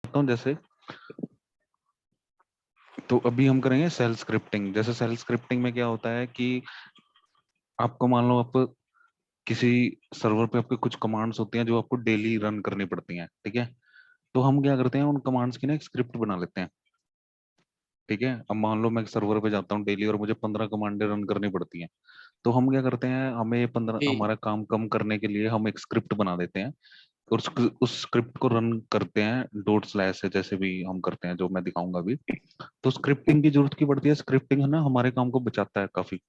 हूँ जैसे, तो अभी हम करेंगे सेल स्क्रिप्टिंग। जैसे सेल स्क्रिप्टिंग में क्या होता है कि आपको मान लो आप किसी सर्वर पे आपके कुछ कमांड्स होती हैं जो आपको डेली रन करनी पड़ती हैं, ठीक है। तो हम क्या करते हैं, उन कमांड्स की ना एक स्क्रिप्ट बना लेते हैं, ठीक है। अब मान लो मैं सर्वर पे जाता हूँ डेली और मुझे 15 कमांडें रन करनी पड़ती हैं, तो हम क्या करते हैं, हमें 15 जी हमारा काम कम करने के लिए हम एक स्क्रिप्ट बना देते हैं और उस स्क्रिप्ट को रन करते हैं डॉट स्लैश से, जैसे भी हम करते हैं जो मैं दिखाऊंगा अभी। तो स्क्रिप्टिंग की जरूरत की पड़ती है। स्क्रिप्टिंग है ना, हमारे काम को बचाता है काफी।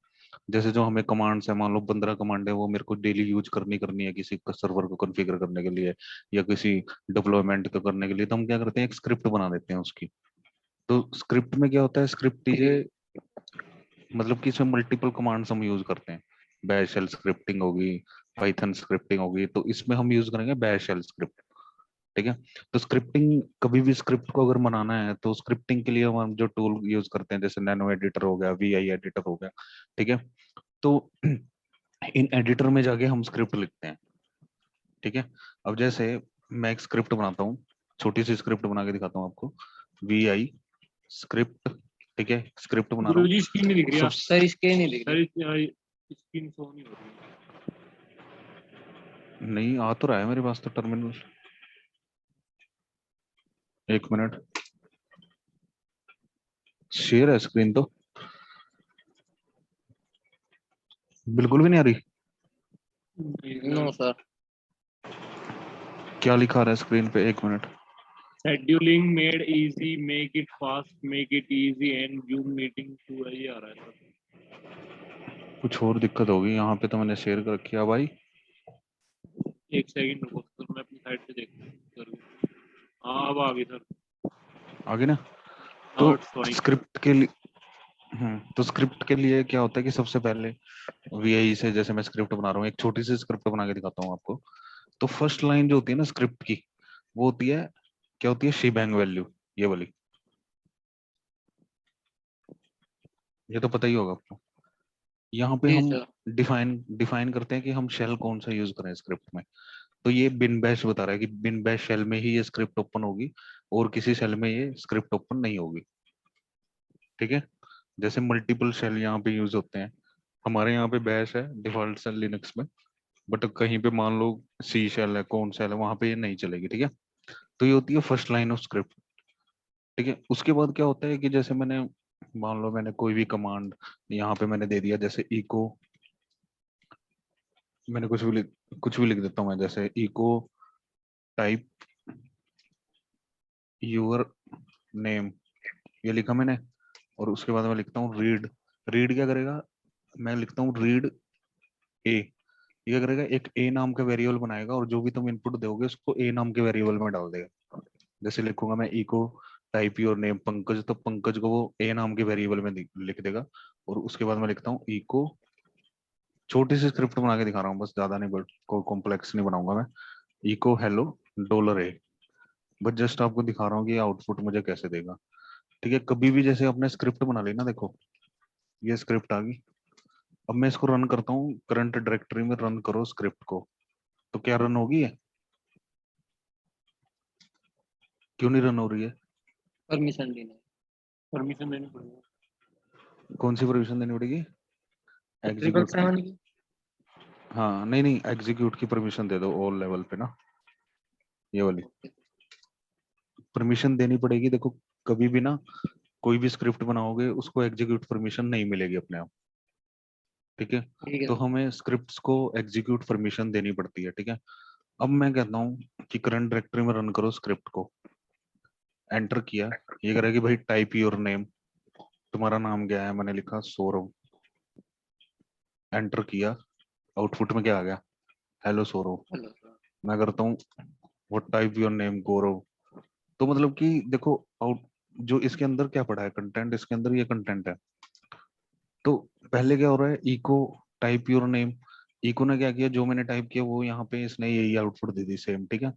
जैसे जो हमें कमांड्स है, मान लो 15 कमांड है, वो मेरे को डेली यूज करनी है किसी सर्वर को कॉन्फ़िगर करने के लिए या किसी डिप्लॉयमेंट को करने के लिए, तो हम क्या करते हैं, एक स्क्रिप्ट बना देते हैं उसकी। तो स्क्रिप्ट में क्या होता है, स्क्रिप्ट जी ये मतलब कि इसमें मल्टीपल कमांड्स हम यूज करते हैं। बैश शेल स्क्रिप्टिंग होगी, पाइथन स्क्रिप्टिंग होगी, तो इसमें हम यूज करेंगे बैश शेल स्क्रिप्ट, ठीक है। तो स्क्रिप्टिंग, कभी भी स्क्रिप्ट को अगर बनाना है तो स्क्रिप्टिंग के लिए हम जो टूल यूज करते हैं, जैसे नैनो एडिटर हो गया, वीआई एडिटर हो गया, ठीक है। तो इन एडिटर में जाके हम स्क्रिप्ट लिखते हैं, ठीक है। अब जैसे मैं एक स्क्रिप्ट बनाता हूँ, छोटी सी स्क्रिप्ट बना के दिखाता हूँ आपको। वीआई स्क्रिप्ट, ठीक है, स्क्रिप्ट बना रहा गुरुजी हूँ। स्क्रीन नहीं दिख रही है। सर इसके नहीं लिख रही। सर स्क्रीन शो नहीं हो रही है। नहीं आ तो रहा है मेरे पास तो टर्मिनल, एक मिनट। शेयर है स्क्रीन तो बिल्कुल भी नहीं आ रही। No sir. क्या लिखा रहा है स्क्रीन पे, एक minute. Scheduling made easy, make it fast, make it easy and Zoom meeting too, ये आ रहा है सर। कुछ और दिक्कत होगी, यहाँ पे तो मैंने शेयर कर रखी है भाई। एक सेकंड रुको सर, मैं अपनी साइड से देखता हूँ। हाँ अब आ गई सर। आगे ना, तो हाँ इट्स फाइन। स्क्रिप्ट के लिए तो स्क्रिप्ट के लिए क्या होता है कि सबसे पहले वीआई से, जैसे मैं स्क्रिप्ट बना रहा हूँ, एक छोटी सी स्क्रिप्ट बना के दिखाता हूँ आपको। तो फर्स्ट लाइन जो होती है ना स्क्रिप्ट की, वो होती है, क्या होती है, शीबैंग वैल्यू, ये वाली। ये तो पता ही होगा आपको। यहाँ पे जी हम सर। डिफाइन डिफाइन करते हैं कि हम शेल कौन सा यूज करें स्क्रिप्ट में। तो ये बिन बैश बता रहा है कि बिन बैश शेल में ही ये स्क्रिप्ट ओपन होगी और किसी शेल में ये स्क्रिप्ट ओपन नहीं होगी, ठीक है। जैसे मल्टीपल शेल यहाँ पे यूज होते हैं, हमारे यहाँ पे बैश है डिफॉल्ट शेल लिनक्स में, बट कहीं पे मान लो सी शेल है, कौन शेल है, वहां पे ये नहीं चलेगी, ठीक है। तो ये होती है फर्स्ट लाइन ऑफ स्क्रिप्ट, ठीक है। उसके बाद क्या होता है कि जैसे मैंने, मान लो मैंने कोई भी कमांड यहाँ पे मैंने दे दिया, जैसे इको, मैंने कुछ भी लिख देता हूँ मैं, जैसे इको टाइप यूर नेम, ये लिखा मैंने। और उसके बाद मैं लिखता हूँ रीड। रीड क्या करेगा, मैं लिखता हूँ रीड ए। ये क्या करेगा, एक ए नाम का वेरिएबल बनाएगा और जो भी तुम इनपुट दोगे उसको ए नाम के वेरिएबल में डाल देगा। जैसे लिखूंगा मैं echo type your name Pankaj, तो पंकज को वो ए नाम के वेरिएबल में लिख देगा। और उसके बाद मैं लिखता हूँ इको, छोटी सी स्क्रिप्ट बना के दिखा रहा हूँ बस, ज्यादा नहीं, बट कोई कॉम्प्लेक्स नहीं बनाऊंगा मैं। इको हेलो डॉलर ए, बस जस्ट आपको दिखा रहा हूँ कि आउटपुट मुझे कैसे देगा, ठीक है। कभी भी जैसे आपने स्क्रिप्ट बना ली ना, देखो ये स्क्रिप्ट आ गई। अब मैं इसको रन करता हूँ, करंट डायरेक्टरी में रन करो स्क्रिप्ट को, तो क्या रन होगी है, क्यों नहीं रन हो रही है? परमिशन देना। परमिशन देनी पड़ेगी। कौन सी परमिशन देनी पड़ेगी? ट्रिपल एग्जीक्यूट की। 7 की। हाँ नहीं नहीं, एग्जीक्यूट की परमिशन दे दो ऑल लेवल पे ना, ये वाली परमिशन देनी पड़ेगी। देखो कभी भी ना, कोई भी स्क्रिप्ट बनाओगे उसको एग्जीक्यूट परमिशन नहीं मिलेगी अपने आप, ठीक है। ठीक है तो सर। हमें स्क्रिप्ट्स को एग्जीक्यूट परमिशन देनी पड़ती है, ठीक है। अब मैं कहता हूँ कि करंट डायरेक्टरी में रन करो स्क्रिप्ट को, एंटर किया, ये कह रहा है कि भाई टाइप योर नेम, तुम्हारा नाम क्या है, मैंने लिखा सौरभ, एंटर किया, आउटपुट में क्या आ गया, हेलो सौरभ। Hello sir. मैं करता हूँ व्हाट टाइप योर नेम गौरव। तो मतलब कि देखो आउट, जो इसके अंदर क्या पड़ा है कंटेंट, इसके अंदर ये कंटेंट है। तो पहले क्या हो रहा है, echo type your name, echo ने क्या किया, जो मैंने टाइप किया वो यहाँ पे इसने यही आउटपुट दे दी सेम, ठीक है।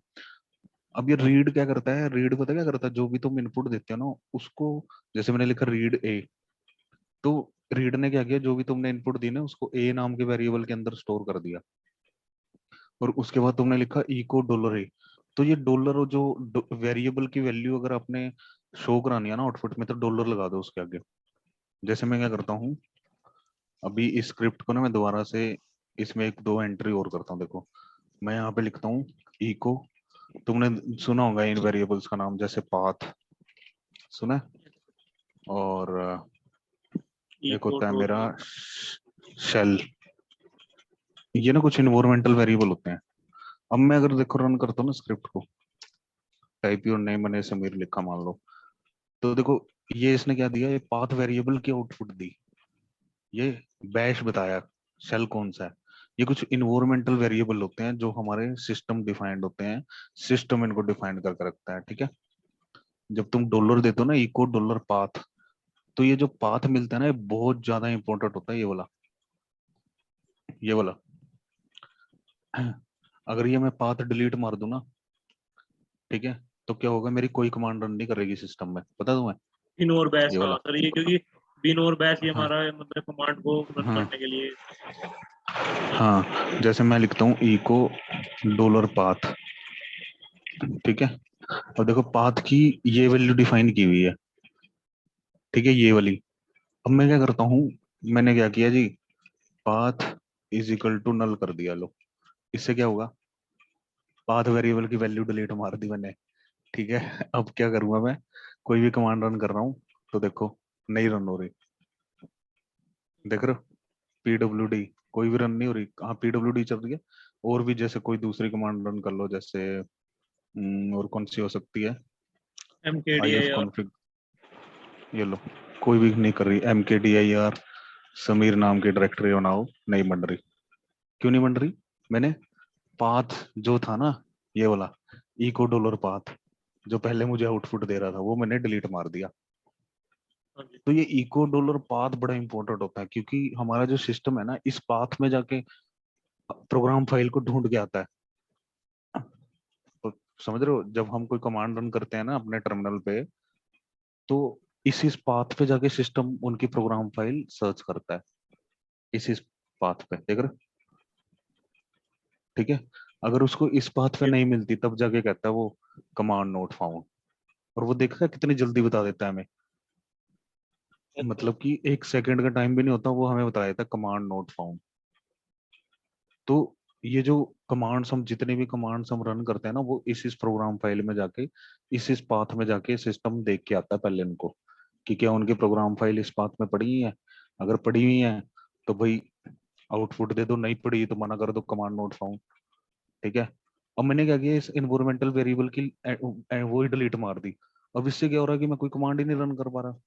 अब ये रीड क्या करता है, रीड पता क्या करता है, जो भी तुम इनपुट देते हो ना उसको, जैसे मैंने लिखा रीड ए, तो रीड ने क्या किया, जो भी तुमने इनपुट दी ना उसको ए नाम के वेरिएबल के अंदर स्टोर कर दिया। और उसके बाद तुमने लिखा इको डॉलर ए, तो ये डॉलर जो वेरिएबल की वैल्यू अगर आपने शो करानी है ना आउटपुट में, तो डॉलर लगा दो उसके आगे। जैसे मैं क्या करता हूँ, अभी इस स्क्रिप्ट को ना मैं दोबारा से इसमें एक दो एंट्री और करता हूँ। देखो मैं यहाँ पे लिखता हूँ इको, तुमने सुना होगा इन वेरिएबल्स का नाम, जैसे पाथ सुना है, और एक होता है मेरा शेल। ये ना कुछ इन्वायरमेंटल वेरिएबल होते हैं। अब मैं अगर देखो रन करता हूँ ना स्क्रिप्ट को, टाइप योर नेम, मैंने समीर लिखा मान लो, तो देखो ये इसने क्या दिया, ये पाथ वेरिएबल की आउटपुट दी, ये बैश बताया शेल कौन सा है। ये कुछ इन्वायरमेंटल वेरिएबल होते हैं जो हमारे सिस्टम डिफाइंड होते हैं, सिस्टम इनको डिफाइंड करके रखता है, ठीक है। जब तुम डॉलर देते हो ना, इको डॉलर पाथ, तो ये जो पाथ मिलता है ना, ये बहुत ज्यादा इंपॉर्टेंट होता है, ये वाला, ये वाला। अगर ये मैं पाथ डिलीट मार दूं ना, ठीक है, तो क्या होगा, मेरी कोई कमांड रन नहीं करेगी सिस्टम में, पता तुम्हें, बिन और बैश, ये हाँ वाला। सर, ये क्योंकि बिन और बैश ये हाँ हमारा मतलब कमांड को रन हाँ करने के लिए। हाँ, जैसे मैं लिखता हूँ इको डॉलर पाथ, ठीक है। अब देखो पाथ की ये वैल्यू डिफाइन की हुई है, ठीक है, ये वाली। अब मैं क्या करता हूँ, मैंने क्या किया जी, path is equal to null कर दिया, लो, इससे क्या होगा, पाथ वेरिएबल की वैल्यू डिलीट मार दी मैंने, ठीक है। अब क्या करूंगा मैं, कोई भी कमांड रन कर रहा हूँ, तो देखो नहीं रन हो रही, देख रहे हो, पीडब्ल्यूडी कोई भी रन नहीं हो रही, हाँ पीडब्ल्यूडी चल रही है। और भी जैसे कोई दूसरी कमांड रन कर लो, जैसे और कौन सी हो सकती है, आई एफ mkdir। कॉन्फ़िग, ये लो, कोई भी नहीं कर रही, mkdir समीर नाम की डायरेक्टरी बनाओ, नहीं बन रही। क्यों नहीं बन रही, मैंने पाथ जो था ना, ये वाला इको डॉलर पाथ, जो पहले मुझे आउटपुट दे रहा था, वो मैंने डिलीट मार दिया। हाँ जी। तो ये इको डॉलर पाथ बड़ा इंपॉर्टेंट होता है, क्योंकि हमारा जो सिस्टम है ना, इस पाथ में जाके प्रोग्राम फाइल को ढूंढ के आता है। तो समझ रहे हो, जब हम कोई कमांड रन करते हैं ना अपने टर्मिनल पे, तो इस पाथ पे जाके सिस्टम उनकी प्रोग्राम फाइल सर्च करता है, इस पाथ पे, देख रहे हो? ठीक है। अगर उसको इस पाथ पे नहीं मिलती, तब जाके कहता है वो कमांड नोट फाउंड, और वो देखा कितनी जल्दी बता देता है हमें, मतलब कि 1 सेकंड का टाइम भी नहीं होता, वो हमें बता देता है कमांड नोट फाउंड। तो ये जो कमांड्स, हम जितने भी कमांड्स हम रन करते हैं ना, वो इस प्रोग्राम फाइल में जाके, इस पाथ में जाके सिस्टम देख के आता है पहले उनको, कि क्या उनकी प्रोग्राम फाइल इस पाथ में पड़ी हुई है। अगर पड़ी हुई है तो भाई आउटपुट दे दो, नहीं पड़ी तो मना कर दो, कमांड नोट फाउंड, ठीक है। अब मैंने क्या किया, इस इन्वायरमेंटल वेरिएबल की वो ही डिलीट मार दी। अब इससे क्या हो रहा है कि मैं कोई कमांड ही नहीं रन कर पा रहा,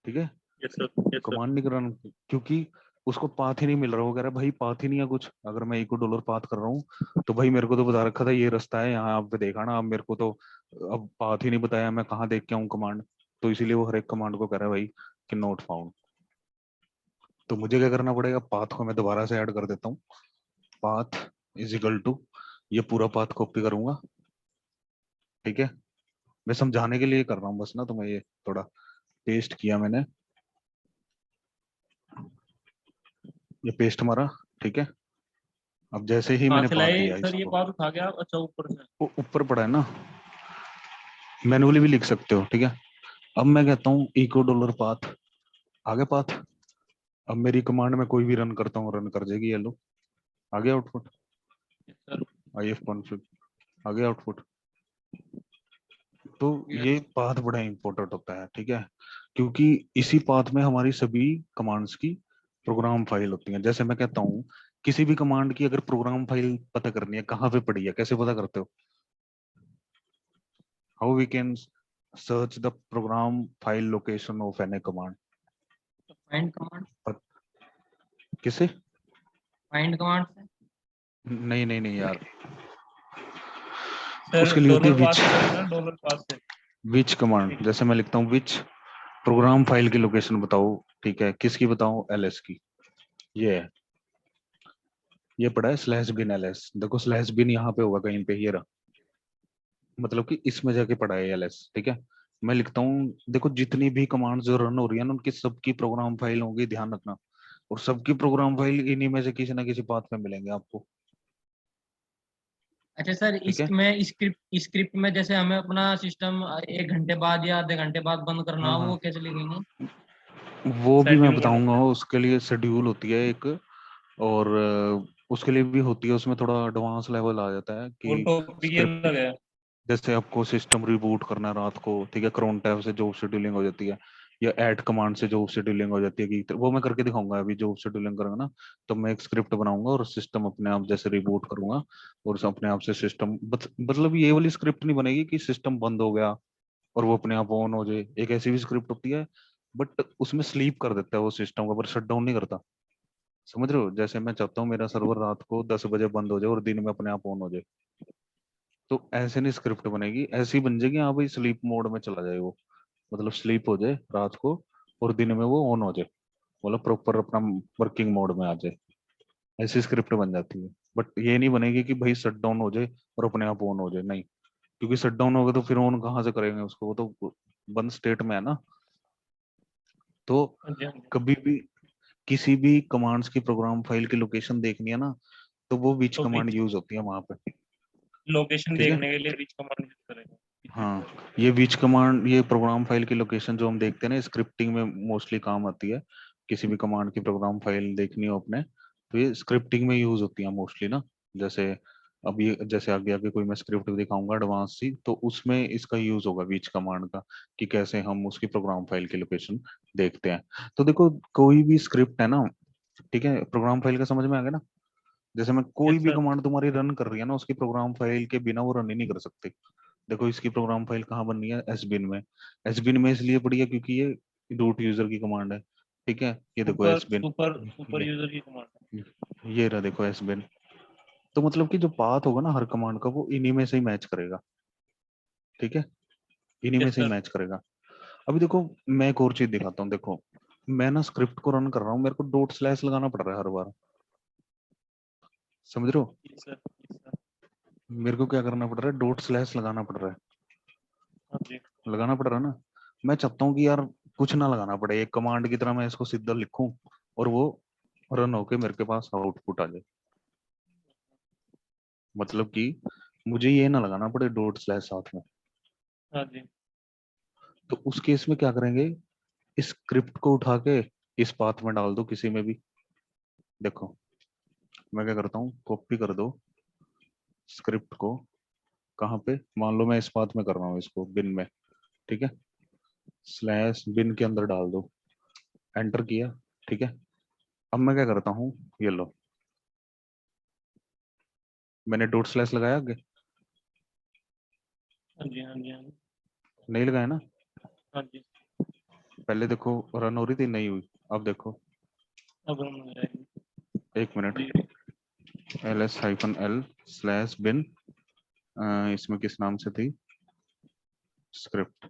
ठीक है, yes sir, yes sir. Command नहीं कर रहा, क्योंकि उसको पाथ ही नहीं मिल रहा। वो कह रहा है भाई पाथ ही नहीं है कुछ, अगर मैं इको डॉलर पाथ कर रहा हूँ, तो भाई मेरे को तो बता रखा था ये रास्ता है, यहाँ आप पे देखा ना, अब मेरे को तो अब पाथ ही नहीं बताया, मैं कहाँ देख के आऊँ कमांड। तो इसीलिए वो हर एक कमांड को कह रहा है भाई कि नोट फाउंड। तो मुझे क्या करना पड़ेगा, पाथ को मैं दोबारा से ऐड कर देता हूँ, पाथ इज इक्वल टू, ये पूरा पाथ कॉपी करूंगा, ठीक है। मैं समझाने के लिए कर रहा हूँ बस ना तुम्हें, ये थोड़ा पेस्ट किया मैंने, ये पेस्ट मारा, ठीक है। अब जैसे ही कहाँ मैंने से पाथ लाए दिया सर ये इसको, बात उठा के आप? अच्छा, ऊपर से। वो ऊपर पड़ा है ना, मैनुअली भी लिख सकते हो, ठीक है। अब मैं कहता हूँ इको डॉलर पाथ, आगे पाथ। अब मेरी कमांड में कोई भी रन करता हूँ, रन कर जाएगी, ये लो आगे output, yes sir. I F config, आगे आउटपुट। तो यस। ये पाथ बड़ा इंपॉर्टेंट होता है, ठीक है, क्योंकि इसी पाथ में हमारी सभी कमांड्स की प्रोग्राम फाइल होती है। जैसे मैं कहता हूँ, किसी भी कमांड की अगर प्रोग्राम फाइल पता करनी है, कहाँ पे पड़ी है, कैसे पता करते हो, how we can search the program file location of any command, find command. किसे, फाइंड कमांड से नहीं नहीं नहीं यार, सर, उसके लिए होती है डॉलर पास विच, से करेंगे ना, डॉलर पास से। विच कमांड। जैसे मैं लिखता हूँ विच प्रोग्राम फाइल की लोकेशन बताओ, ठीक है, किसकी बताऊं, एलएस की, ये है, ये पड़ा है स्लैश बिन एलएस, देखो स्लैश बिन यहाँ पे होगा कहीं पे, ये रहा, मतलब कि इसमें जाके पड़ा है एलएस, ठीक है। मैं लिखता हूँ, देखो जितनी भी कमांड जो रन हो रही है ना, उनकी सबकी प्रोग्राम फाइल होगी, ध्यान रखना, और सबकी प्रोग्राम फाइल इन्हीं में से किसी ना किसी पाथ में मिलेंगे आपको। अच्छा सर, ठीक है? इसमें स्क्रिप्ट में जैसे हमें अपना सिस्टम 1 घंटे बाद या आधे घंटे बाद बंद करना हाँ हो, हाँ, वो कैसे लिखेंगे? वो भी मैं शेड्यूल करना बताऊंगा। पड़ेगा। उसके लिए शेड्यूल होती है एक, और उसके लिए भी होती है, उसमें थोड़ा एडवांस लेवल आ जाता है वो कि टॉपिक ये स्क्रिप्ट, अलग है। जैसे आपको सिस्टम रिबूट करना है रात को, ठीक है, क्रोन टैब से जॉब शेड्यूलिंग हो जाती है, या ऐड कमांड से जॉब शेड्यूलिंग हो जाती है, कि वो मैं करके दिखाऊंगा अभी। जॉब शेड्यूलिंग करूंगा ना, तो मैं एक स्क्रिप्ट बनाऊंगा और सिस्टम अपने आप जैसे रिबूट करूंगा, और अपने आप से सिस्टम, मतलब ये वाली स्क्रिप्ट नहीं बनेगी कि सिस्टम बंद हो गया और वो अपने आप ऑन हो जाए। एक ऐसी भी स्क्रिप्ट होती है, बट उसमें स्लीप कर देता है वो सिस्टम को, पर शट डाउन नहीं करता। समझ रहे हो? जैसे मैं चाहता हूँ मेरा सर्वर रात को 10 बजे बंद हो जाए और दिन में अपने आप ऑन हो जाए, तो ऐसे नहीं स्क्रिप्ट बनेगी। ऐसी बन जाएगी, हाँ भाई स्लीप मोड में चला जाए वो, मतलब स्लीप हो जाए रात को और दिन में वो ऑन हो जाए, मतलब प्रॉपर अपना वर्किंग मोड में आ जाए। ऐसी स्क्रिप्ट बन जाती है। बट ये नहीं बनेगी कि भाई शट डाउन हो जाए और अपने आप ऑन हो जाए, नहीं। क्योंकि शट डाउन होगा तो फिर ऑन कहाँ से करेंगे उसको, वो तो बंद स्टेट में है ना। तो हाँ जी, हाँ जी। कभी भी किसी भी कमांड्स की प्रोग्राम फाइल की लोकेशन देखनी है ना, तो वो विच तो कमांड बीच यूज होती है वहां पे। लोकेशन ठीक है? देखने के लिए बीच कमांड यूज करेगा। हाँ, ये विच कमांड, ये प्रोग्राम फाइल की लोकेशन जो हम देखते हैं ना, स्क्रिप्टिंग में मोस्टली काम आती है। किसी भी कमांड की प्रोग्राम फाइल देखनी हो अपने, तो ये स्क्रिप्टिंग में यूज होती है मोस्टली ना। जैसे अब ये, जैसे आगे आगे कोई मैं स्क्रिप्ट दिखाऊंगा एडवांस सी, तो उसमें इसका यूज होगा विच कमांड का, कि कैसे हम उसकी प्रोग्राम फाइल की लोकेशन देखते हैं। तो देखो, कोई भी स्क्रिप्ट है ना, ठीक है, प्रोग्राम फाइल का समझ में आ गया ना। जैसे मैं कोई यस भी सर। कमांड तुम्हारी रन कर रही है ना, उसकी प्रोग्राम फाइल के बिना वो रन ही नहीं कर सकते। देखो इसकी प्रोग्राम फाइल कहाँ बननी है, एसबिन में। एसबिन में इसलिए पड़ी है क्योंकि ये रूट यूजर की कमांड है। ठीक है, ये देखो सुपर एसबिन, सुपर सुपर ये यूजर की कमांड है। ये रहा देखो एसबिन। तो मतलब कि जो पाथ होगा ना हर कमांड का, वो इन्हीं में से ही मैच करेगा। ठीक है, इन्हीं में यस से ही सर। मैच करेगा। अभी देखो, मैं एक और चीज दिखाता हूँ। देखो, मैं ना स्क्रिप्ट को रन कर रहा हूँ, मेरे को डॉट स्लैश लगाना पड़ रहा है हर बार। समझ रहे हो? Yes sir, yes sir. मेरे को क्या करना पड़ रहा है, डॉट स्लैश लगाना पड़ रहा है। हाँ जी। लगाना पड़ रहा है ना। मैं चाहता हूँ कि यार कुछ ना लगाना पड़े, एक कमांड की तरह मैं इसको सीधा लिखूं और वो रन होके मेरे के पास आउटपुट आ जाए। मतलब कि मुझे ये ना लगाना पड़े डॉट स्लैश साथ में। हाँ जी। तो उस केस में क्या करेंगे, इस स्क्रिप्ट को उठा के इस पाथ में डाल दो किसी में भी। देखो मैं क्या करता हूँ, कॉपी कर दो स्क्रिप्ट को, कहाँ पे, मान लो मैं इस पाथ में कर रहा हूँ इसको बिन में, ठीक है, स्लैश बिन के अंदर डाल दो, एंटर किया। ठीक है, अब मैं क्या करता हूँ, ये लो, मैंने डॉट स्लैश लगाया आगे, हाँ जी, हाँ जी, हाँ जी। नहीं लगाया ना। हाँ जी। पहले देखो रन हो रही थी, नहीं हुई। अब देखो, अब रन हो जाएगी। एक मिनट, जी। ls-l स्लैश बिन, इसमें किस नाम से थी स्क्रिप्ट,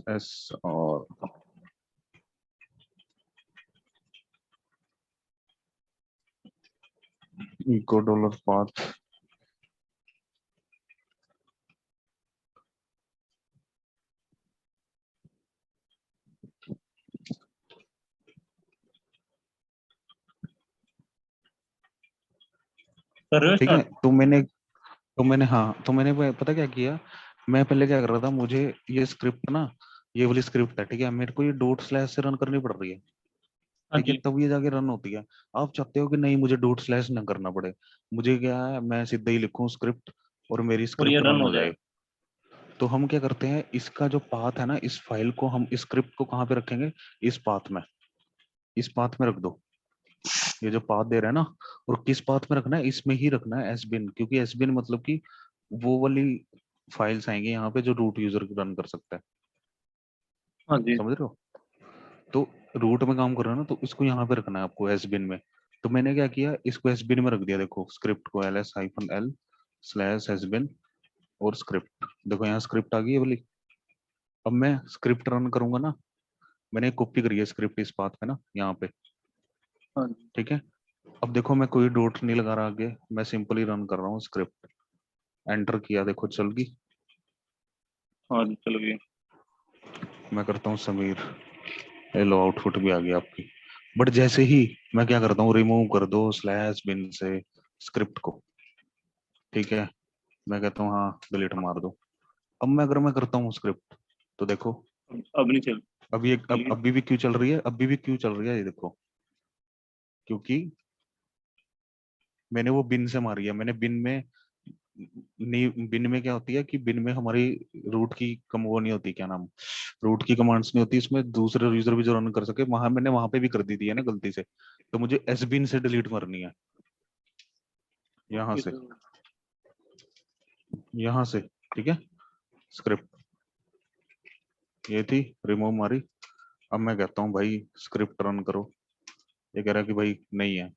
एस और इको डॉलर पाथ। कर रहे हो ठीक है, स्टार्ट? तो मैंने पता क्या किया, मैं पहले क्या कर रहा था, मुझे ये स्क्रिप्ट ना, ये वाली स्क्रिप्ट है, ठीक है, मेरे को ये डॉट स्लैश से रन करनी पड़ रही है। हाँ ठीक है, जी। तब ये जाके रन होती है। आप चाहते हो कि नहीं मुझे डॉट स्लैश ना करना पड़े, मुझे क्या है, मैं सीधा ही लिखूं स्क्रिप्ट और मेरी और ये स्क्रिप्ट रन रन हो हो जाए। जाए। तो हम क्या करते हैं, इसका जो पाथ है ना, इस फाइल को हम, इस स्क्रिप्ट को कहाँ पे रखेंगे, इस पाथ में, इस पाथ में रख दो। ये जो पाथ दे रहा है ना, और किस पाथ में रखना है, इसमें ही रखना है एसबिन, क्योंकि एसबिन मतलब कि वो वाली फाइल्स आएंगी यहाँ पे जो रूट यूजर रन कर सकता है। हाँ जी। समझ रहे हो? तो रूट में काम कर रहा है ना, तो इसको यहाँ पे रखना है आपको एसबिन में। तो मैंने क्या किया, इसको एसबिन में रख दिया। देखो स्क्रिप्ट को ls-l स्लैश एसबिन और स्क्रिप्ट, देखो यहाँ स्क्रिप्ट आ गई है बोली। अब मैं स्क्रिप्ट रन करूंगा ना, मैंने कॉपी करी है स्क्रिप्ट इस पाथ पे ना, यहाँ पे। हाँ जी। ठीक है, अब देखो मैं कोई डॉट नहीं लगा रहा आगे, मैं सिंपली रन कर रहा हूँ स्क्रिप्ट, एंटर किया, देखो चल गई। हाँ जी, चल गई। मैं करता हूँ समीर, हेलो, आउटपुट भी आ गई आपकी। बट जैसे ही मैं क्या करता हूँ, रिमूव कर दो स्लैश बिन से स्क्रिप्ट को, ठीक है, मैं कहता हूँ हाँ डिलीट मार दो। अब मैं अगर मैं करता हूँ स्क्रिप्ट तो देखो अब नहीं चल। अब ये अभी भी क्यों चल रही है, अभी भी क्यों चल रही है ये देखो, क्योंकि मैंने वो बिन से मारी है। मैंने बिन में नहीं, बिन में क्या होती है कि बिन में हमारी रूट की कम वो नहीं होती, क्या नाम, रूट की कमांड्स नहीं होती, इसमें दूसरे यूजर भी जो रन कर सके, वहां मैंने वहां पे भी कर दी थी है ना गलती से, तो मुझे एस बिन से डिलीट करनी है, यहाँ से, यहाँ से, ठीक है। स्क्रिप्ट ये थी, रिमूव मारी। अब मैं कहता हूँ भाई स्क्रिप्ट रन करो, ये कह रहा है कि भाई नहीं है,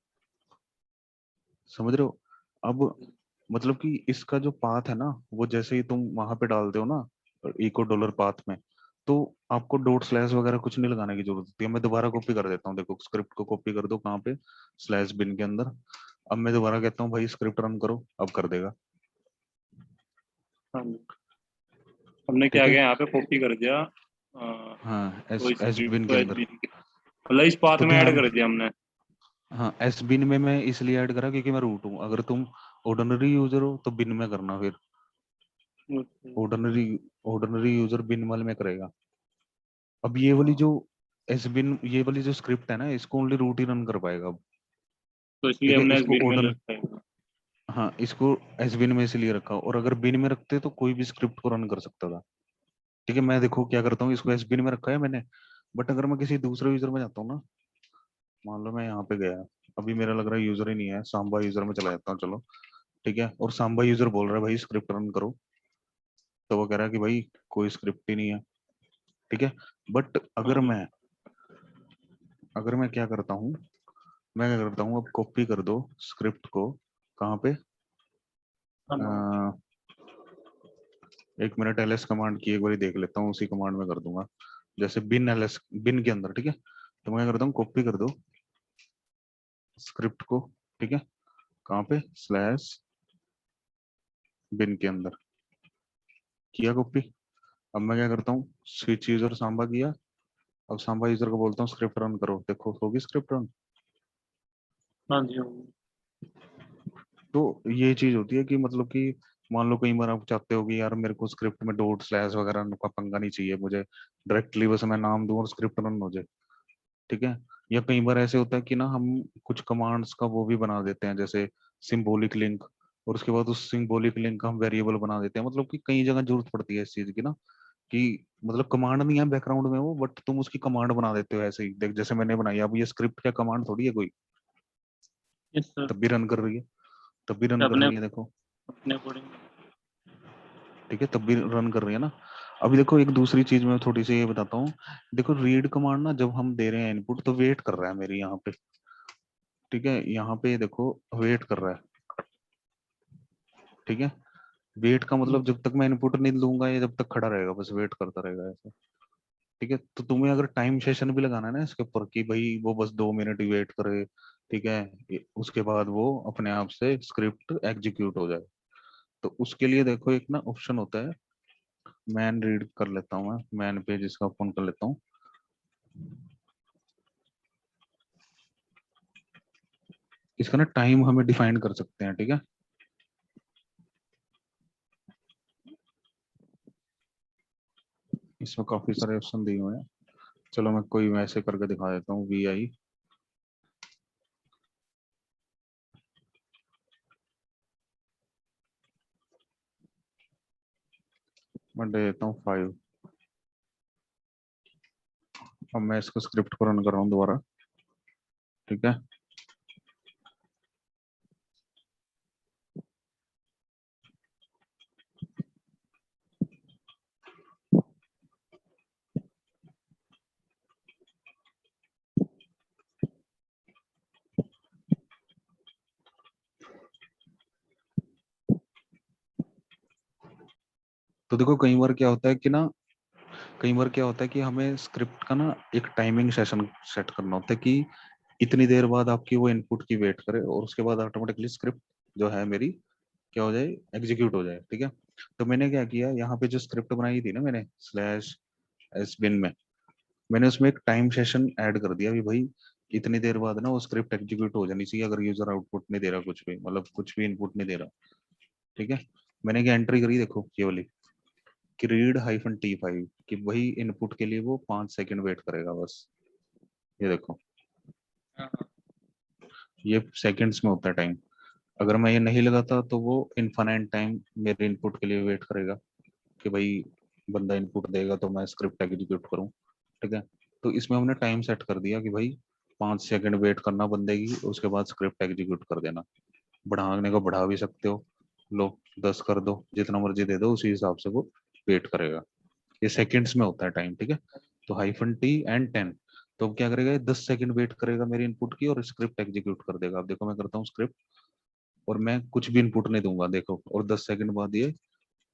समझ रहे हो। अब मतलब कि इसका जो पाथ है ना, वो जैसे ही तुम वहां पे डालते हो ना इको डॉलर पाथ में, तो आपको डॉट स्लैश वगैरह कुछ नहीं लगाने की जरूरत होती है। मैं दोबारा कॉपी कर देता हूँ, देखो स्क्रिप्ट को कॉपी कर दो कहाँ पे, स्लैश बिन के अंदर। अब मैं दोबारा कहता हूँ भाई स्क्रिप्ट रन करो, अब कर देगा, हाँ, हमने क्या ठीक है। किया यहाँ पे कॉपी कर दिया हाँ एस कोई एस स्क्रिप्ट बिन के को अंदर। एसबीन मतलब इस पाथ तो में ऐड ध्यान, कर दिया हमने। हाँ एस बिन में मैं इसलिए ऐड करा क्योंकि मैं रूट हूँ। अगर तुम ऑर्डिनरी यूजर हो तो बिन में करना, फिर ऑर्डिनरी ऑर्डिनरी यूजर बिन वाले में करेगा। अब ये वाली जो एस बिन, ये वाली जो स्क्रिप्ट है ना, इसको ओनली रूट ही रन कर पाएगा अब, तो इसलिए ठीक है। हमने इसको एसबीन में ऑर्डर, रखा है। हाँ इसको एस बिन में इसलिए रखा, और अगर बिन में रखते तो कोई भी स्क्रिप्ट को रन कर सकता था, ठीक है। मैं देखो क्या करता हूँ, इसको एस बिन में रखा है मैंने, बट अगर मैं किसी दूसरे यूजर में जाता हूँ ना, मान लो मैं यहाँ पे गया, अभी मेरा लग रहा है यूजर ही नहीं है, सांबा यूजर में चला जाता हूँ, चलो ठीक है, और सांबा यूजर बोल रहा है भाई स्क्रिप्ट रन करो, तो वो कह रहा है कि भाई कोई स्क्रिप्ट ही नहीं है, ठीक है। बट हाँ जी। अगर मैं क्या करता हूँ, मैं क्या करता हूँ, अब कॉपी कर दो स्क्रिप्ट को, कहाँ पे, हाँ अ, एक मिनट, एलएस कमांड की एक बार देख लेता हूँ, उसी कमांड में कर दूंगा, जैसे बिन एलएस बिन के अंदर, ठीक है। तो मैं क्या करता हूँ, कॉपी कर दो स्क्रिप्ट को, ठीक है, कहाँ पे, स्लैश बिन के अंदर, किया कॉपी। अब मैं क्या करता हूँ, स्विच यूजर सांबा किया, अब सांबा यूजर को बोलता हूँ स्क्रिप्ट रन करो, देखो होगी स्क्रिप्ट रन। हाँ जी, हाँ जी। तो ये चीज होती है कि मतलब कि मान लो कई बार आप चाहते हो कि यार मेरे को स्क्रिप्ट में डॉट स्लैश वगैरह का पंगा नहीं चाहिए, मुझे डायरेक्टली बस मैं नाम दूं और स्क्रिप्ट रन हो जाए, ठीक है। या कई बार ऐसे होता है कि ना हम कुछ कमांड्स का वो भी बना देते हैं, जैसे सिंबॉलिक लिंक, और उसके बाद उस सिंबॉलिक लिंक का हम वेरिएबल बना देते हैं, मतलब कि कई जगह जरूरत पड़ती है इस चीज की ना, कि मतलब कमांड नहीं है बैकग्राउंड में वो, बट तुम उसकी कमांड बना देते हो ऐसे ही, देख जैसे मैंने बनाई, अब ये स्क्रिप्ट क्या कमांड थोड़ी है कोई, यस सर। तब भी रन कर रही है, तब भी रन कर अपने रही है, देखो, अपने अकॉर्डिंग। ठीक है, तब भी रन कर रही है ना। अभी देखो एक दूसरी चीज मैं थोड़ी सी ये बताता हूँ, देखो रीड कमांड ना जब हम दे रहे हैं इनपुट, तो वेट कर रहा है मेरी यहाँ पे, ठीक है, यहाँ पे देखो वेट कर रहा है, ठीक है। वेट का मतलब जब तक मैं इनपुट नहीं दूंगा ये जब तक खड़ा रहेगा, बस वेट करता रहेगा ऐसा, ठीक है। तो तुम्हें अगर टाइम सेशन भी लगाना है ना इसके ऊपर कि भाई वो बस 2 मिनट ही वेट करे, ठीक है, उसके बाद वो अपने आप से स्क्रिप्ट एग्जीक्यूट हो जाए, तो उसके लिए देखो एक ना ऑप्शन होता है, मैन रीड कर लेता हूँ, मैं मैन पेज इसका ओपन कर लेता हूँ, इसका ना टाइम हमें डिफाइन कर सकते हैं, ठीक है। इसमें काफी सारे ऑप्शन दिए हुए हैं, चलो मैं कोई वैसे करके दिखा देता हूँ, VI मैं दे देता हूँ 5। अब मैं इसको स्क्रिप्ट को रन कर रहा हूँ दोबारा, ठीक है। तो देखो कई बार क्या होता है कि ना, कई बार क्या होता है कि हमें स्क्रिप्ट का ना एक टाइमिंग सेशन सेट करना होता है कि इतनी देर बाद आपकी वो इनपुट की वेट करे, और उसके बाद ऑटोमेटिकली स्क्रिप्ट जो है मेरी क्या हो जाए, एग्जीक्यूट हो जाए, ठीक है। तो मैंने क्या किया, यहाँ पे जो स्क्रिप्ट बनाई थी ना मैंने स्लैश एस बिन में, मैंने उसमें एक टाइम सेशन ऐड कर दिया, कि भाई इतनी देर बाद ना वो स्क्रिप्ट एग्जीक्यूट हो जानी चाहिए अगर यूजर आउटपुट नहीं दे रहा, कुछ भी मतलब कुछ भी इनपुट नहीं दे रहा। ठीक है, मैंने क्या एंट्री करी देखो ये वाली कि रीड -T5 कि वही इनपुट के लिए वो 5 सेकंड वेट करेगा बस। ये देखो हाँ, ये सेकंड्स में होता है टाइम। अगर मैं ये नहीं लगाता तो वो इनफाइनाइट टाइम मेरे इनपुट के लिए वेट करेगा कि भाई बंदा इनपुट देगा तो मैं स्क्रिप्ट एग्जीक्यूट करूं। ठीक है, तो इसमें हमने टाइम सेट कर दिया कि भाई 5 सेकंड वेट करना बंदे की, उसके बाद स्क्रिप्ट एग्जीक्यूट कर देना। बढ़ाने को बढ़ा भी सकते हो, लो 10 कर दो, जितना मर्जी दे दो, उसी हिसाब से वो वेट करेगा। ये सेकंड्स में होता है टाइम। ठीक है, तो -T and 10, तो अब क्या करेगा, ये 10 सेकंड वेट करेगा मेरी इनपुट की और स्क्रिप्ट एग्जीक्यूट कर देगा। अब देखो मैं करता हूँ स्क्रिप्ट और मैं कुछ भी इनपुट नहीं दूंगा देखो, और 10 सेकंड बाद ये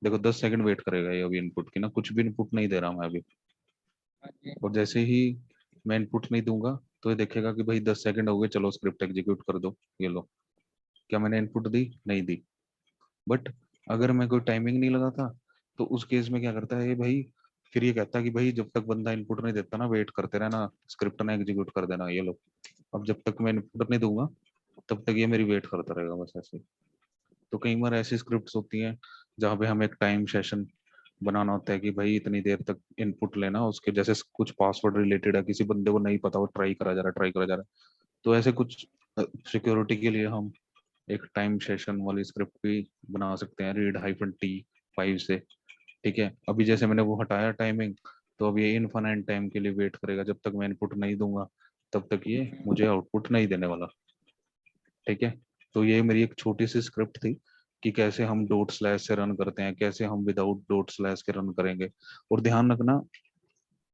देखो 10 सेकंड वेट करेगा ये अभी इनपुट की ना, कुछ भी इनपुट नहीं दे रहा मैं अभी। हाँ जी, और जैसे ही मैं इनपुट नहीं दूंगा तो ये देखेगा कि भाई 10 सेकंड हो गए, चलो स्क्रिप्ट एग्जीक्यूट कर दो। ये लो, क्या मैंने इनपुट दी? नहीं दी। बट अगर मैं कोई टाइमिंग नहीं लगाता तो उस केस में क्या करता है ये भाई, फिर ये कहता है कि भाई जब तक बंदा इनपुट नहीं देता ना वेट करते रहना, स्क्रिप्ट ना एग्जीक्यूट कर देना। ये लो, अब जब तक मैं इनपुट नहीं दूंगा तब तक ये मेरी वेट करता रहेगा बस ऐसे। तो कई बार ऐसी स्क्रिप्ट्स होती हैं जहाँ पे हम एक टाइम सेशन बनाना होता है कि भाई इतनी देर तक इनपुट लेना, उसके जैसे कुछ पासवर्ड रिलेटेड है, किसी बंदे को नहीं पता, वो ट्राई करा जा रहा है, तो ऐसे कुछ सिक्योरिटी के लिए हम एक टाइम सेशन वाली स्क्रिप्ट भी बना सकते हैं read -T5 से। ठीक है, अभी जैसे मैंने वो हटाया टाइमिंग, तो अब ये इनफाइनाइट टाइम के लिए वेट करेगा, जब तक मैं इनपुट नहीं दूंगा तब तक ये मुझे आउटपुट नहीं देने वाला। ठीक है, तो ये मेरी एक छोटी सी स्क्रिप्ट थी कि कैसे हम डॉट स्लैश से रन करते हैं, कैसे हम विदाउट डॉट स्लैश के रन करेंगे। और ध्यान रखना,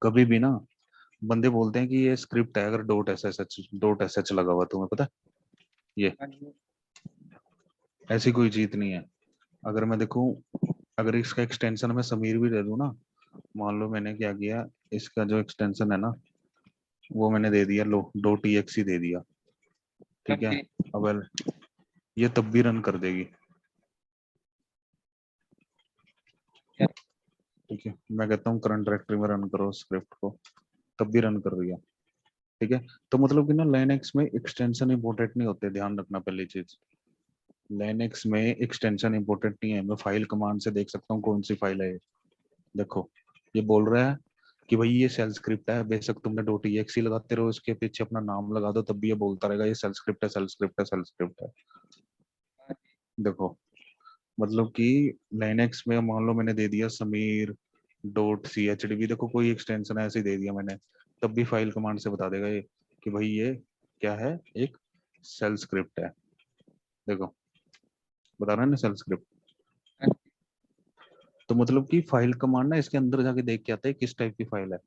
कभी भी ना बंदे बोलते हैं कि ये स्क्रिप्ट है, अगर डॉट एस एच लगा हुआ, तुम्हें पता है ये हाँ जी, ऐसी कोई चीज नहीं है। अगर मैं देखूं, अगर इसका एक्सटेंशन मैं समीर भी दे दूं ना, मान लो मैंने क्या किया, इसका जो एक्सटेंशन है ना वो मैंने दे दिया, लो .exe दे दिया। हाँ ठीक है, जी, अब ये तब भी रन कर देगी। ठीक है, मैं कहता हूँ करंट डायरेक्टरी में रन करो स्क्रिप्ट को, तब भी रन कर रही है। ठीक है, तो मतलब कि ना लाइनक्स में एक्सटेंशन इंपॉर्टेंट नहीं होते, ध्यान रखना पहली चीज। लाइनक्स में एक्सटेंशन इंपॉर्टेंट नहीं है, मैं फाइल कमांड से देख सकता हूँ कौन सी फाइल है ये। देखो ये बोल रहा है कि भाई ये सेल स्क्रिप्ट है, बेशक तुमने .exe लगाते रहो, इसके पीछे अपना नाम लगा दो, तब भी ये बोलता रहेगा ये सेल स्क्रिप्ट है, सेल स्क्रिप्ट है, सेल स्क्रिप्ट है। देखो मतलब कि लाइनक्स में मान लो मैंने दे दिया समीर .chd, देखो कोई एक्सटेंशन ऐसे ही दे दिया मैंने, तब भी फाइल कमांड से बता देगा ये कि भाई ये क्या है, एक सेल स्क्रिप्ट है। देखो बता रहा है ना सेल स्क्रिप्ट। हाँ जी, तो मतलब कि फाइल कमांड ना इसके अंदर जाके देख के आता है किस टाइप की फाइल है।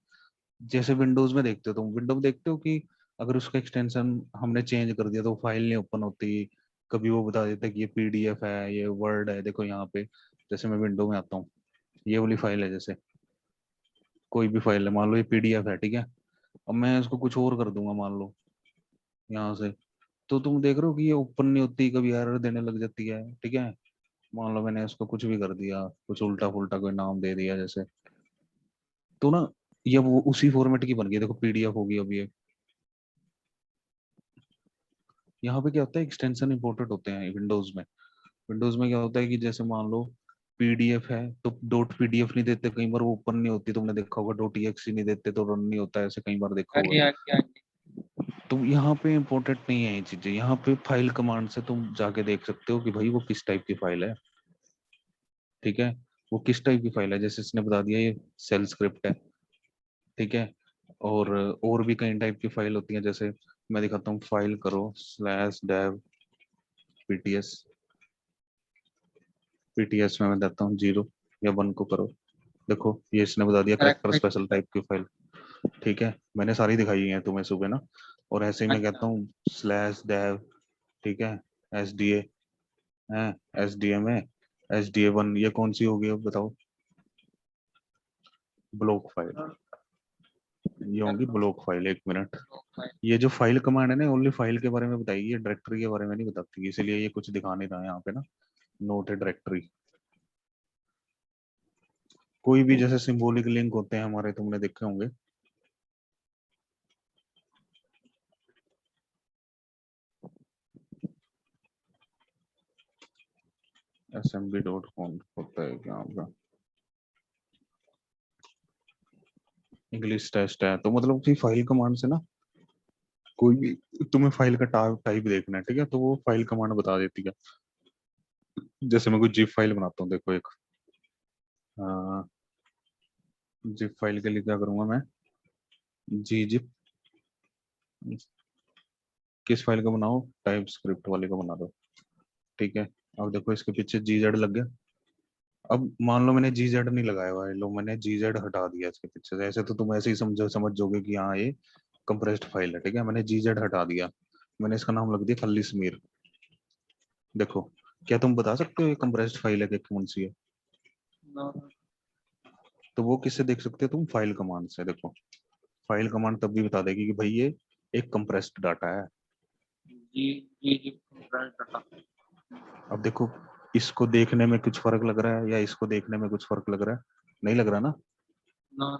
जैसे विंडोज में देखते हो, तुम विंडो में देखते हो कि अगर उसका एक्सटेंशन हमने चेंज कर दिया तो फाइल नहीं ओपन होती, कभी वो बता देता है कि ये पीडीएफ है, ये वर्ड है। देखो यहाँ पे जैसे मैं विंडो में आता हूँ, ये वाली फाइल है, जैसे कोई भी फाइल है, मान लो ये पीडीएफ है। ठीक है, अब मैं इसको कुछ और कर दूंगा मान लो यहाँ से, तो तुम देख रहे हो कि ये ओपन नहीं होती, कभी एरर देने लग जाती है। ठीक है, मान लो मैंने इसको कुछ भी कर दिया, कुछ उल्टा फुल्टा कोई नाम दे दिया जैसे, तो ना ये वो उसी फॉर्मेट की बन गई, देखो पीडीएफ होगी अब ये। यहाँ पे क्या होता है, एक्सटेंशन इंपोर्टेड होते हैं विंडोज में। विंडोज में क्या होता है कि जैसे मान लो पीडीएफ है तो .pdf नहीं देते, कई बार वो ओपन नहीं होती, तुमने देखा होगा। .exe नहीं देते तो रन नहीं होता, ऐसे कई बार देखा हाँ होगा। जी, हाँ जी, हाँ जी, तो यहाँ पे इम्पोर्टेंट नहीं है ये चीजें, यहाँ पे फाइल कमांड से तुम जाके देख सकते हो कि भाई वो किस टाइप की फाइल है। ठीक है, वो किस टाइप की फाइल है, जैसे इसने बता दिया ये सेल स्क्रिप्ट है। ठीक है, और भी कई टाइप की फाइल होती है, जैसे मैं दिखाता हूँ, फाइल करो /dev pts, पीटीएस में मैं देता हूँ 0 या 1 को करो। देखो ये इसने बता दिया करेक्टर करेक्ट, स्पेशल टाइप की फाइल। ठीक है, मैंने सारी दिखाई है तुम्हें सुबह ना। और ऐसे ही मैं कहता अच्छा, हूँ /dev, ठीक है, SDA है, SDM है, SDA1, ये कौन सी होगी अब बताओ? ब्लॉक फाइल, ये होंगी ब्लॉक फाइल। एक मिनट, ये जो फाइल कमांड है ना ओनली फाइल के बारे में बताइए, ये डायरेक्टरी के बारे में नहीं बताती, इसीलिए ये कुछ दिखा नहीं रहा है यहाँ पे ना। नोट है डायरेक्टरी, कोई भी जैसे सिंबॉलिक लिंक होते हैं हमारे, तुमने देखे होंगे। smb.conf होता है क्या आपका इंग्लिश टेस्ट है। तो मतलब कि फाइल कमांड से ना कोई भी तुम्हें फाइल का टाइप देखना है, ठीक है, तो वो फाइल कमांड बता देती है। जैसे मैं कोई जिप फाइल बनाता हूँ, देखो एक जिप फाइल के लिए क्या करूंगा मैं, जी जिप किस फाइल का बनाओ, टाइप स्क्रिप्ट वाले का बना दो, ठीक है। अब देखो इसके पीछे जीजेड लग गया। अब मान लो मैंने जीजेड नहीं लगाया हुआ है, लो मैंने जीजेड हटा दिया इसके पीछे से, ऐसे तो तुम ऐसे ही समझ जाओगे कि हाँ ये कंप्रेस्ड फाइल है, ठीक है। मैंने जीजेड हटा दिया, मैंने इसका नाम लग दिया खल्ली समीर। देखो, क्या तुम बता सकते हो ये कंप्रेस्ड फाइल है कि कौन सी है? No, तो वो किससे देख सकते हो तुम, फाइल कमांड से। देखो फाइल कमांड तब भी बता देगी कि भाई ये एक कंप्रेस्ड डाटा है। जी compressed data. अब देखो इसको देखने में कुछ फर्क लग रहा है या इसको देखने में कुछ फर्क लग रहा है? नहीं लग रहा ना। No,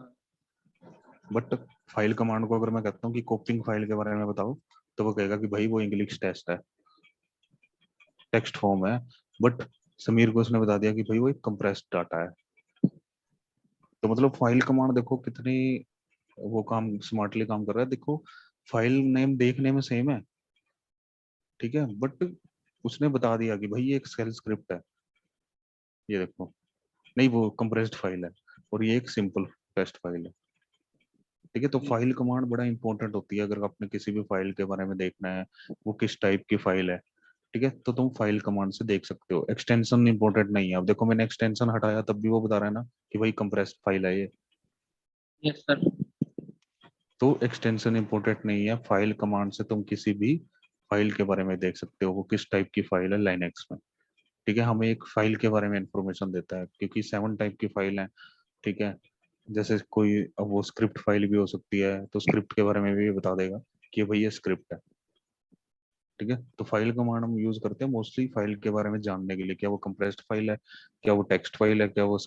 बट फाइल कमांड को अगर मैं कहता हूँ कि कॉपिंग फाइल के बारे में बताओ, तो वो कहेगा कि भाई वो इंग्लिश टेस्ट है, टेक्स्ट फॉर्म है। बट समीर को उसने बता दिया कि भाई वो एक कंप्रेस्ड डाटा है। तो मतलब फाइल कमांड देखो कितनी वो काम स्मार्टली काम कर रहा है। देखो फाइल नेम देखने में सेम है, ठीक है, बट उसने बता दिया कि भाई ये एक सेल स्क्रिप्ट है, ये देखो, नहीं वो कंप्रेस्ड फाइल है और ये एक सिंपल टेस्ट फाइल है, ठीक है। तो फाइल कमांड बड़ा इंपॉर्टेंट होती है अगर आपने किसी भी फाइल के बारे में देखना है, वो किस टाइप की फाइल है, ठीक है, तो तुम फाइल कमांड से देख सकते हो। एक्सटेंशन इंपॉर्टेंट नहीं है। अब देखो मैंने एक्सटेंशन हटाया तब भी वो बता रहा है ना कि भाई कंप्रेस्ड फाइल है ये। yes sir. तो एक्सटेंशन इंपॉर्टेंट नहीं है, फाइल कमांड से तुम किसी भी फाइल के बारे में देख सकते हो वो किस टाइप की फाइल है लाइनक्स में, ठीक है। हमें एक फाइल के बारे में इंफॉर्मेशन देता है क्योंकि 7 टाइप की फाइल है, ठीक है। जैसे कोई अब वो स्क्रिप्ट फाइल भी हो सकती है, तो स्क्रिप्ट के बारे में भी बता देगा कि भाई ये स्क्रिप्ट है, ठीक है। तो फाइल कमांड हम यूज करते हैं मोस्टली फाइल के बारे में जानने के लिए, क्या वो कंप्रेस्ड फाइल है, क्या वो टेक्स्ट फाइल है, क्या वो